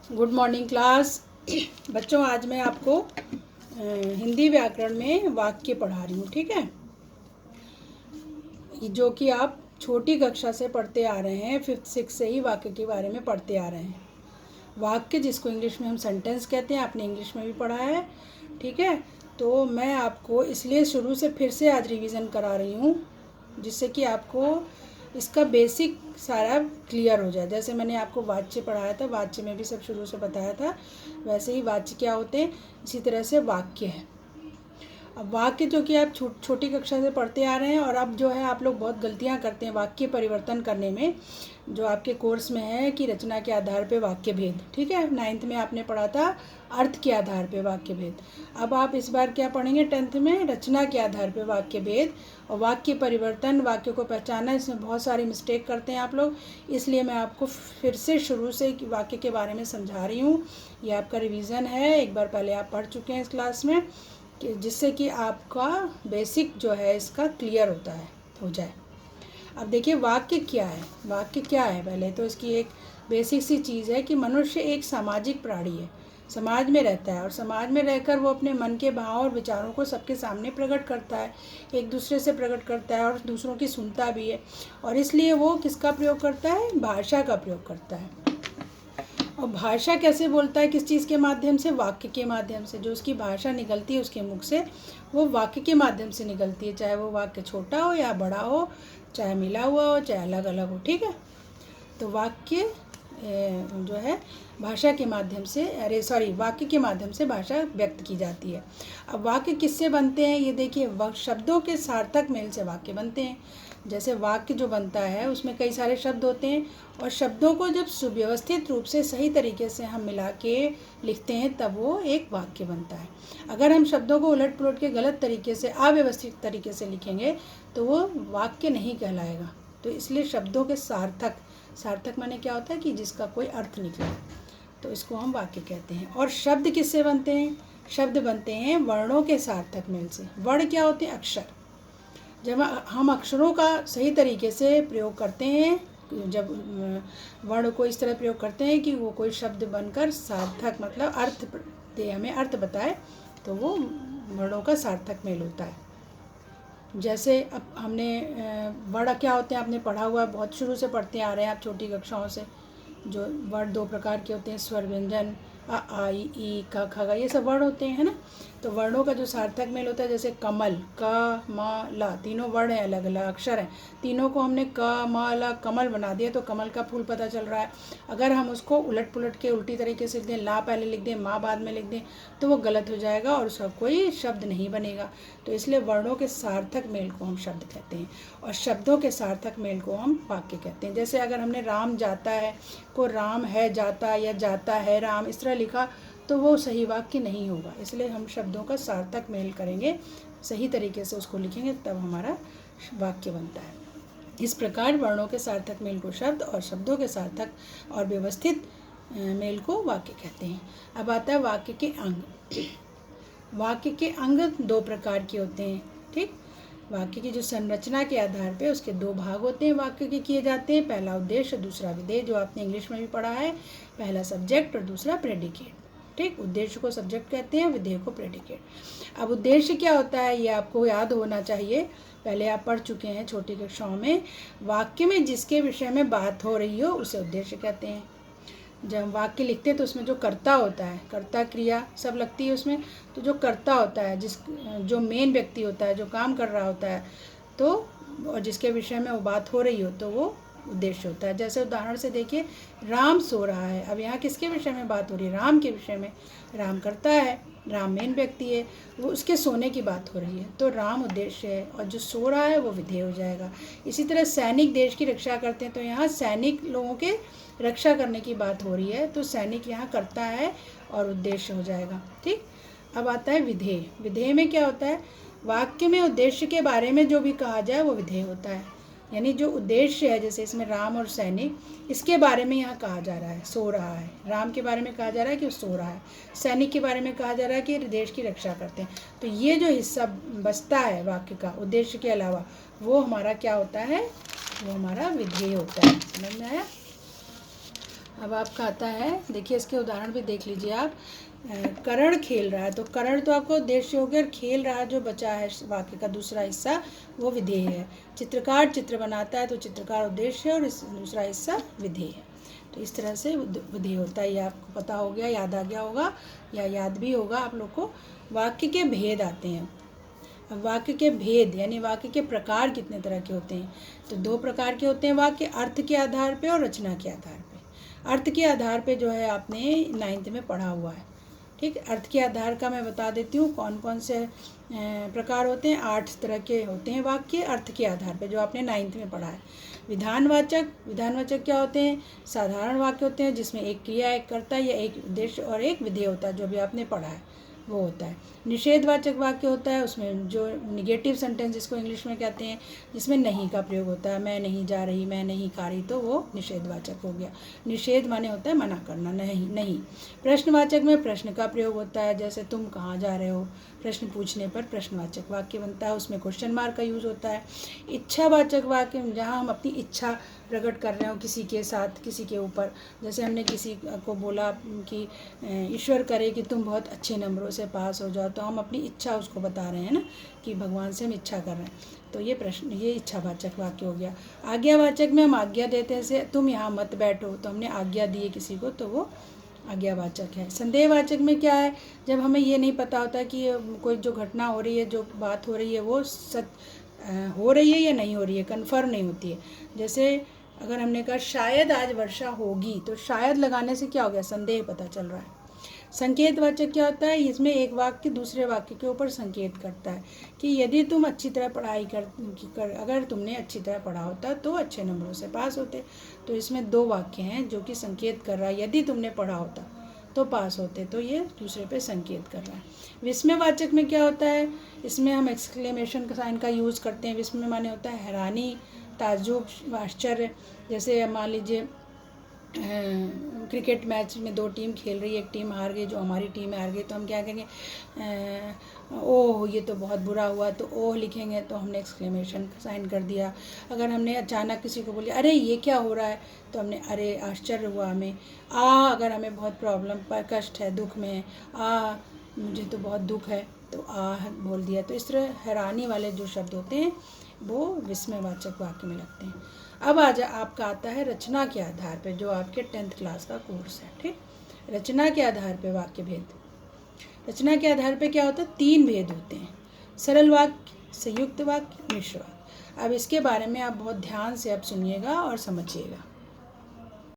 Good morning class. बच्चों, आज मैं आपको हिंदी व्याकरण में वाक्य पढ़ा रही हूँ। ठीक है, जो कि आप छोटी कक्षा से पढ़ते आ रहे हैं, 5th 6 से ही वाक्य के बारे में पढ़ते आ रहे हैं। वाक्य जिसको इंग्लिश में हम सेंटेंस कहते हैं, आपने इंग्लिश में भी पढ़ा है। ठीक है, तो मैं आपको इसलिए शुरू से फिर से आज रिवीजन करा रही हूँ, जिससे कि आपको इसका बेसिक सारा क्लियर हो जाए। जैसे मैंने आपको वाच्य पढ़ाया था, वाच्य में भी सब शुरू से बताया था, वैसे ही वाच्य क्या होते हैं, इसी तरह से वाक्य है। अब वाक्य जो कि आप छोटी कक्षा से पढ़ते आ रहे हैं, और अब जो है आप लोग बहुत गलतियां करते हैं वाक्य परिवर्तन करने में, जो आपके कोर्स में है कि रचना के आधार पे वाक्य भेद। ठीक है, 9th में आपने पढ़ा था अर्थ के आधार पे वाक्य भेद। अब आप इस बार क्या पढ़ेंगे 10th में, रचना के आधार पे वाक्य भेद और वाक्य परिवर्तन, वाक्य को पहचानना। इसमें बहुत सारी मिस्टेक करते हैं आप लोग, इसलिए मैं आपको फिर से शुरू से वाक्य के बारे में समझा रही हूँ। ये आपका रिवीजन है, एक बार पहले आप पढ़ चुके हैं इस क्लास में, कि जिससे कि आपका बेसिक जो है इसका क्लियर हो जाए। अब देखिए वाक्य क्या है। वाक्य क्या है, पहले तो इसकी एक बेसिक सी चीज़ है कि मनुष्य एक सामाजिक प्राणी है, समाज में रहता है, और समाज में रहकर वो अपने मन के भाव और विचारों को सबके सामने प्रकट करता है, एक दूसरे से प्रकट करता है और दूसरों की सुनता भी है। और इसलिए वो किसका प्रयोग करता है, भाषा का प्रयोग करता है। और भाषा कैसे बोलता है, किस चीज़ के माध्यम से, वाक्य के माध्यम से। जो उसकी भाषा निकलती है उसके मुख से, वो वाक्य के माध्यम से निकलती है, चाहे वो वाक्य छोटा हो या बड़ा हो, चाहे मिला हुआ हो, चाहे अलग अलग हो। ठीक है, तो वाक्य जो है भाषा के माध्यम से, वाक्य के माध्यम से भाषा व्यक्त की जाती है। अब वाक्य किससे बनते हैं, ये देखिए, शब्दों के सार्थक मेल से वाक्य बनते हैं। जैसे वाक्य जो बनता है उसमें कई सारे शब्द होते हैं, और शब्दों को जब सुव्यवस्थित रूप से सही तरीके से हम मिला के लिखते हैं तब वो एक वाक्य बनता है। अगर हम शब्दों को उलट पुलट के गलत तरीके से, अव्यवस्थित तरीके से लिखेंगे तो वो वाक्य नहीं कहलाएगा। तो इसलिए शब्दों के सार्थक माने क्या होता है कि जिसका कोई अर्थ निकले, तो इसको हम वाक्य कहते हैं। और शब्द किससे बनते हैं, शब्द बनते हैं वर्णों के सार्थक मेल से। वर्ण क्या होते हैं, अक्षर। जब हम अक्षरों का सही तरीके से प्रयोग करते हैं, जब वर्ण को इस तरह प्रयोग करते हैं कि वो कोई शब्द बनकर सार्थक मतलब अर्थ दे, हमें अर्थ बताए, तो वो वर्णों का सार्थक मेल होता है। जैसे अब हमने वर्ण क्या होते हैं आपने पढ़ा हुआ है, बहुत शुरू से पढ़ते आ रहे हैं आप छोटी कक्षाओं से। जो वर्ण 2 प्रकार के होते हैं, स्वर व्यंजन, अ आ इ ई क ख ग, ये सब वर्ण होते हैं ना। तो वर्णों का जो सार्थक मेल होता है, जैसे कमल, क म ल, तीनों वर्ण हैं, अलग अलग अक्षर हैं, तीनों को हमने क म ल कमल बना दिया, तो कमल का फूल पता चल रहा है। अगर हम उसको उलट पुलट के उल्टी तरीके से लिख दें, ला पहले लिख दें, माँ बाद में लिख दें, तो वो गलत हो जाएगा और उसका कोई शब्द नहीं बनेगा। तो इसलिए वर्णों के सार्थक मेल को हम शब्द कहते हैं, और शब्दों के सार्थक मेल को हम वाक्य कहते हैं। जैसे अगर हमने राम जाता है को राम है जाता, या जाता है राम, इस तरह लिखा, तो वो सही वाक्य नहीं होगा। इसलिए हम शब्दों का सार्थक मेल करेंगे, सही तरीके से उसको लिखेंगे, तब हमारा वाक्य बनता है। इस प्रकार वर्णों के सार्थक मेल को शब्द, और शब्दों के सार्थक और व्यवस्थित मेल को वाक्य कहते हैं। अब आता है वाक्य के अंग। वाक्य के अंग 2 प्रकार के होते हैं। ठीक, वाक्य की जो संरचना के आधार पे उसके 2 भाग होते हैं, वाक्य के किए जाते हैं। पहला उद्देश्य, दूसरा विधेय, जो आपने इंग्लिश में भी पढ़ा है। पहला सब्जेक्ट और दूसरा प्रेडिकेट। ठीक, उद्देश्य को सब्जेक्ट कहते हैं, विधेय को प्रेडिकेट। अब उद्देश्य क्या होता है ये आपको याद होना चाहिए, पहले आप पढ़ चुके हैं छोटी कक्षाओं में। वाक्य में जिसके विषय में बात हो रही हो उसे उद्देश्य कहते हैं। जब हम वाक्य लिखते हैं तो उसमें जो कर्ता होता है, कर्ता क्रिया सब लगती है उसमें, तो जो कर्ता होता है, जो मेन व्यक्ति होता है, जो काम कर रहा होता है, तो और जिसके विषय में वो बात हो रही हो, तो वो उद्देश्य होता है। जैसे उदाहरण से देखिए, राम सो रहा है। अब यहाँ किसके विषय में बात हो रही है, राम के विषय में। राम कर्ता है, राम मेन व्यक्ति है, वो उसके सोने की बात हो रही है, तो राम उद्देश्य है, और जो सो रहा है वो विधेय हो जाएगा। इसी तरह सैनिक देश की रक्षा करते हैं, तो यहाँ सैनिक लोगों के रक्षा करने की बात हो रही है, तो सैनिक यहाँ करता है और उद्देश्य हो जाएगा। ठीक, अब आता है विधेय। विधेय में क्या होता है, वाक्य में उद्देश्य के बारे में जो भी कहा जाए वो विधेय होता है। यानी जो उद्देश्य है, जैसे इसमें राम और सैनिक, इसके बारे में यहाँ कहा जा रहा है, सो रहा है। राम के बारे में कहा जा रहा है कि वो सो रहा है, सैनिक के बारे में कहा जा रहा है कि देश की रक्षा करते हैं। तो ये जो हिस्सा बचता है वाक्य का उद्देश्य के अलावा, वो हमारा क्या होता है, वो हमारा विधेय होता है। समझ में आया। अब आपका आता है, देखिए इसके उदाहरण भी देख लीजिए आप। करण खेल रहा है, तो करण तो आपको उद्देश्य हो गया, खेल रहा जो बचा है वाक्य का दूसरा हिस्सा वो विधेय है। चित्रकार चित्र बनाता है, तो चित्रकार उद्देश्य है और इस दूसरा हिस्सा विधेय है। तो इस तरह से विधेय होता है, ये आपको पता हो गया, याद आ गया होगा या याद भी होगा आप लोग को। वाक्य के भेद आते हैं। अब वाक्य के भेद यानी वाक्य के प्रकार कितने तरह के होते हैं, तो 2 प्रकार के होते हैं वाक्य, अर्थ के आधार पे और रचना के आधार पे। अर्थ के आधार पे जो है आपने 9th में पढ़ा हुआ है, ठीक है। अर्थ के आधार का मैं बता देती हूँ कौन कौन से प्रकार होते हैं। 8 तरह के होते हैं वाक्य अर्थ के आधार पे, जो आपने 9th में पढ़ा है। विधानवाचक, विधानवाचक क्या होते हैं, साधारण वाक्य होते हैं जिसमें एक क्रिया, एक कर्ता या एक उद्देश्य और एक विधेय होता है, जो भी आपने पढ़ा है वो होता है। निषेधवाचक वाक्य होता है, उसमें जो निगेटिव सेंटेंस जिसको इंग्लिश में कहते हैं, जिसमें नहीं का प्रयोग होता है, मैं नहीं जा रही, मैं नहीं खा रही, तो वो निषेधवाचक हो गया। निषेध माने होता है मना करना, नहीं नहीं। प्रश्नवाचक में प्रश्न का प्रयोग होता है, जैसे तुम कहाँ जा रहे हो, प्रश्न पूछने पर प्रश्नवाचक वाक्य बनता है, उसमें क्वेश्चन मार्क का यूज़ होता है। इच्छावाचक वाक्य, जहाँ हम अपनी इच्छा प्रकट कर रहे हो किसी के साथ, किसी के ऊपर, जैसे हमने किसी को बोला कि ईश्वर करे कि तुम बहुत अच्छे नंबरों से पास हो जाओ, तो हम अपनी इच्छा उसको बता रहे हैं ना, कि भगवान से हम इच्छा कर रहे हैं, तो ये प्रश्न, ये इच्छावाचक वाक्य हो गया। आज्ञावाचक में हम आज्ञा देते हैं, जैसे तुम यहाँ मत बैठो, तो हमने आज्ञा दी है किसी को, तो वो आज्ञावाचक है। संदेहवाचक में क्या है, जब हमें ये नहीं पता होता कि कोई जो घटना हो रही है, जो बात हो रही है, वो सच हो रही है या नहीं हो रही है, कन्फर्म नहीं होती है। जैसे अगर हमने कहा शायद आज वर्षा होगी, तो शायद लगाने से क्या हो गया, संदेह पता चल रहा है। संकेतवाचक क्या होता है, इसमें एक वाक्य दूसरे वाक्य के ऊपर संकेत करता है कि यदि तुम अच्छी तरह पढ़ाई कर अगर तुमने अच्छी तरह पढ़ा होता तो अच्छे नंबरों से पास होते। तो इसमें 2 वाक्य हैं जो कि संकेत कर रहा है, यदि तुमने पढ़ा होता तो पास होते, तो ये दूसरे पे संकेत कर रहा है। विस्मयवाचक में क्या होता है, इसमें हम एक्सक्लेमेशन का साइन का यूज़ करते हैं। विस्मय माने होता है हैरानी, ताज्जुब, आश्चर्य। जैसे मान लीजिए क्रिकेट मैच में 2 टीम खेल रही है, एक टीम हार गई, जो हमारी टीम हार गई, तो हम क्या कहेंगे, ओह ये तो बहुत बुरा हुआ, तो ओह लिखेंगे, तो हमने एक्सक्लेमेशन साइन कर दिया। अगर हमने अचानक किसी को बोलिए अरे ये क्या हो रहा है, तो हमने अरे आश्चर्य हुआ हमें। अगर हमें बहुत प्रॉब्लम पर कष्ट है, दुख में, मुझे तो बहुत दुख है, तो बोल दिया। तो इस तरह हैरानी वाले जो शब्द होते हैं वो विस्मयवाचक वाक्य में लगते हैं। अब आपका आता है रचना के आधार पे, जो आपके 10th क्लास का कोर्स है, ठीक। रचना के आधार पे वाक्य भेद। रचना के आधार पे क्या होता है, 3 भेद होते हैं, सरल वाक्य, संयुक्त वाक्य, मिश्र वाक्य। अब इसके बारे में आप बहुत ध्यान से अब सुनिएगा और समझिएगा।